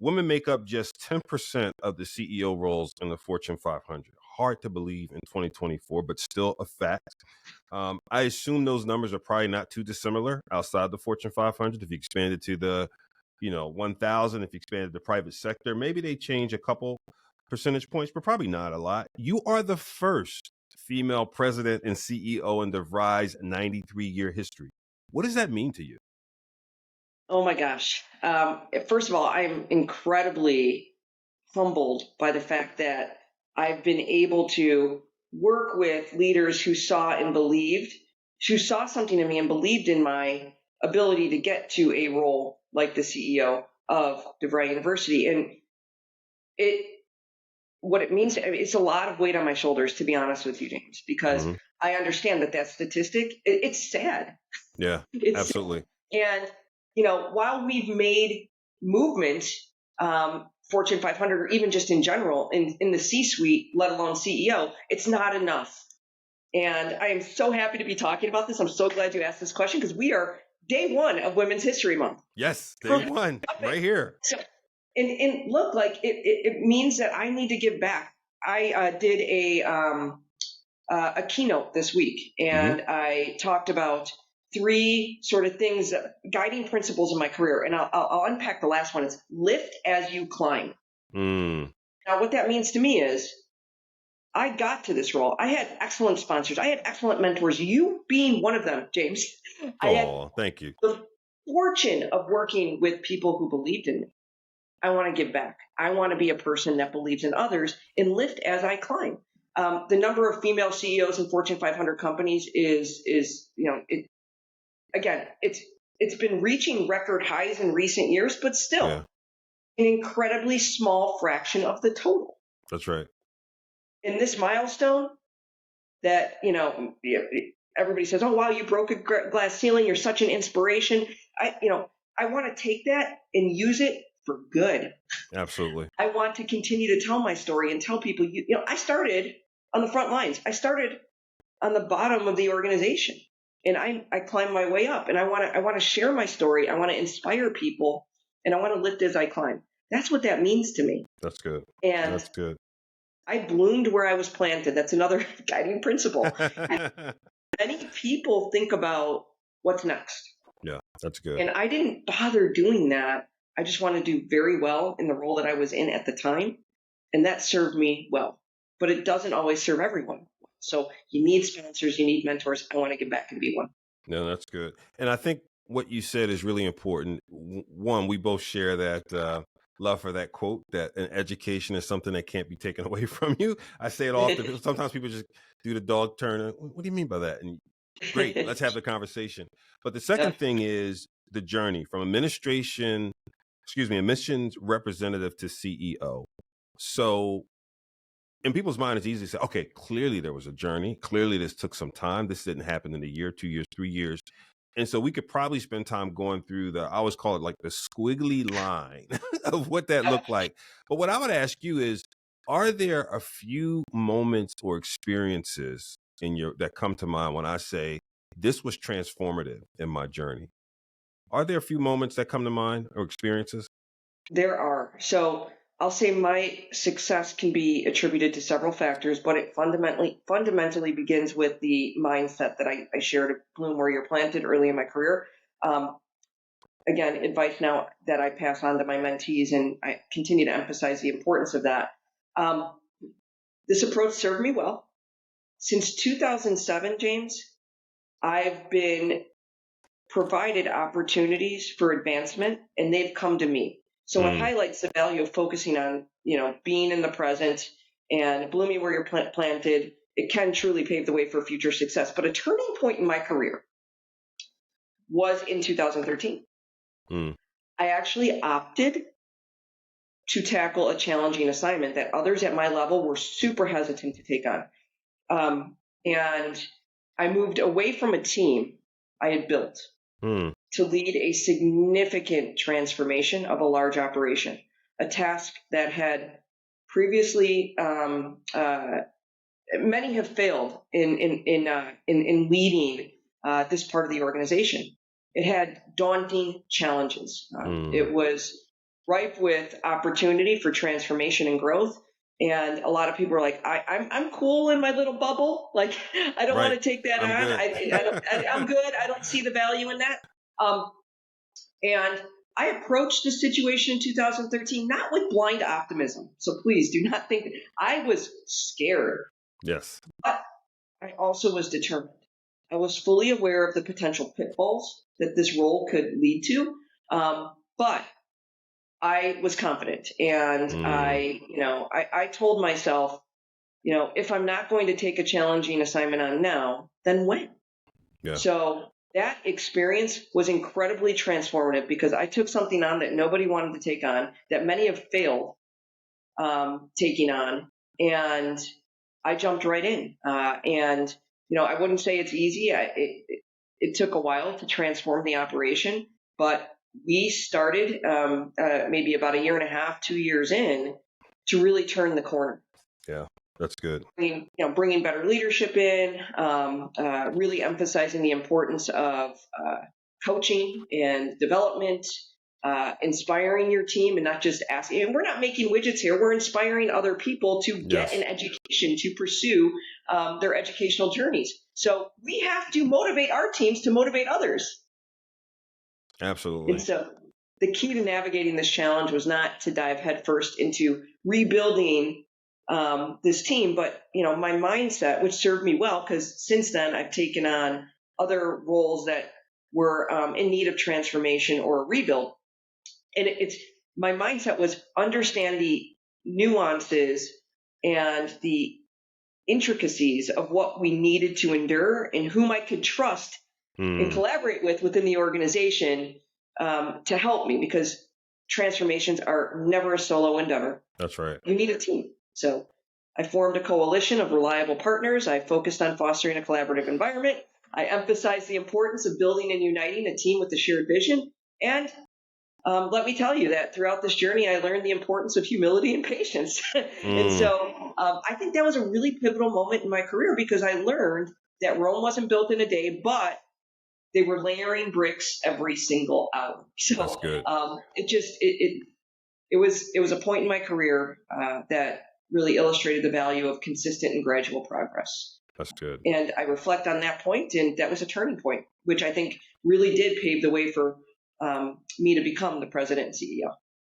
women make up just 10% of the CEO roles in the Fortune 500. Hard to believe in 2024, but still a fact. I assume those numbers are probably not too dissimilar outside the Fortune 500. If you expand it to the, 1,000, if you expanded the private sector, maybe they change a couple percentage points, but probably not a lot. You are the first female president and CEO in DeVry's 93-year history. What does that mean to you? Oh my gosh. First of all, I'm incredibly humbled by the fact that I've been able to work with leaders who saw something in me and believed in my ability to get to a role like the CEO of DeVry University. And what it means, it's a lot of weight on my shoulders, to be honest with you, James, because I understand that statistic, it's sad. Yeah, absolutely. Sad. And, while we've made movement, Fortune 500, or even just in general, in the C-suite, let alone CEO, it's not enough. And I am so happy to be talking about this. I'm so glad you asked this question, because we are day one of Women's History Month. Yes, day one, right here. So, and look, like it means that I need to give back. I did a keynote this week, and I talked about 3 sort of things, guiding principles in my career. And I'll unpack the last one. It's lift as you climb. Now, what that means to me is I got to this role. I had excellent sponsors. I had excellent mentors, you being one of them, James. Thank you. The fortune of working with people who believed in me. I want to give back. I want to be a person that believes in others and lift as I climb. The number of female CEOs in Fortune 500 companies is it's been reaching record highs in recent years, but still an incredibly small fraction of the total. That's right. In this milestone that, everybody says, oh, wow, you broke a glass ceiling. You're such an inspiration. I want to take that and use it for good. Absolutely. I want to continue to tell my story and tell people, I started on the front lines. I started on the bottom of the organization, and I climbed my way up, and I want to share my story. I want to inspire people, and I want to lift as I climb. That's what that means to me. That's good. And that's good. I bloomed where I was planted. That's another guiding principle. Many people think about what's next. Yeah, that's good. And I didn't bother doing that. I just wanted to do very well in the role that I was in at the time. And that served me well. But it doesn't always serve everyone. So you need sponsors, you need mentors. I want to give back and be one. No, that's good. And I think what you said is really important. One, we both share that love for that quote, that an education is something that can't be taken away from you. I say it often. Sometimes people just do the dog turn. What do you mean by that? And great, let's have the conversation. But the second thing is the journey from admissions representative to CEO. So in people's mind, it's easy to say, okay, clearly there was a journey. Clearly this took some time. This didn't happen in a year, 2 years, 3 years. And so we could probably spend time going through I always call it like the squiggly line of what that looked like. But what I would ask you is, are there a few moments or experiences that come to mind when I say this was transformative in my journey? Are there a few moments that come to mind or experiences? There are. So I'll say my success can be attributed to several factors, but it fundamentally begins with the mindset that I shared at Bloom Where You're Planted early in my career. Again, advice now that I pass on to my mentees, and I continue to emphasize the importance of that. This approach served me well. Since 2007, James, I've been provided opportunities for advancement, and they've come to me. So it highlights the value of focusing on, being in the present and blooming where you're planted. It can truly pave the way for future success. But a turning point in my career was in 2013. I actually opted to tackle a challenging assignment that others at my level were super hesitant to take on. And I moved away from a team I had built to lead a significant transformation of a large operation, a task that had previously many have failed in leading this part of the organization. It had daunting challenges. It was ripe with opportunity for transformation and growth. And a lot of people are like, I'm cool in my little bubble. Like, I don't want Right. to take that I'm on. good. I'm good. I don't see the value in that. And I approached the situation in 2013 not with blind optimism. So please do not think that I was scared, Yes. but I also was determined. I was fully aware of the potential pitfalls that this role could lead to, but I was confident, and Mm, I told myself, if I'm not going to take a challenging assignment on now, then when? yeah. So that experience was incredibly transformative because I took something on that nobody wanted to take on, that many have failed taking on, and I jumped right in. And I wouldn't say it's easy. It took a while to transform the operation, but we started maybe about a year and a half, 2 years in, to really turn the corner. Yeah. That's good. Bringing better leadership in, really emphasizing the importance of coaching and development, inspiring your team and not just asking. And we're not making widgets here. We're inspiring other people to get an Yes. education, to pursue their educational journeys. So we have to motivate our teams to motivate others. And Absolutely. so the key to navigating this challenge was not to dive headfirst into rebuilding this team, but my mindset, which served me well, because since then I've taken on other roles that were in need of transformation or a rebuild. And it's my mindset was understand the nuances and the intricacies of what we needed to endure and whom I could trust and Mm, collaborate with within the organization to help me, because transformations are never a solo endeavor. that's right. You need a team. So I formed a coalition of reliable partners. I focused on fostering a collaborative environment. I emphasized the importance of building and uniting a team with a shared vision. And let me tell you that throughout this journey, I learned the importance of humility and patience. And Mm, so I think that was a really pivotal moment in my career, because I learned that Rome wasn't built in a day, but they were layering bricks every single hour. that's So good. it was a point in my career that really illustrated the value of consistent and gradual progress. That's good. And I reflect on that point, and that was a turning point, which I think really did pave the way for me to become the president and CEO.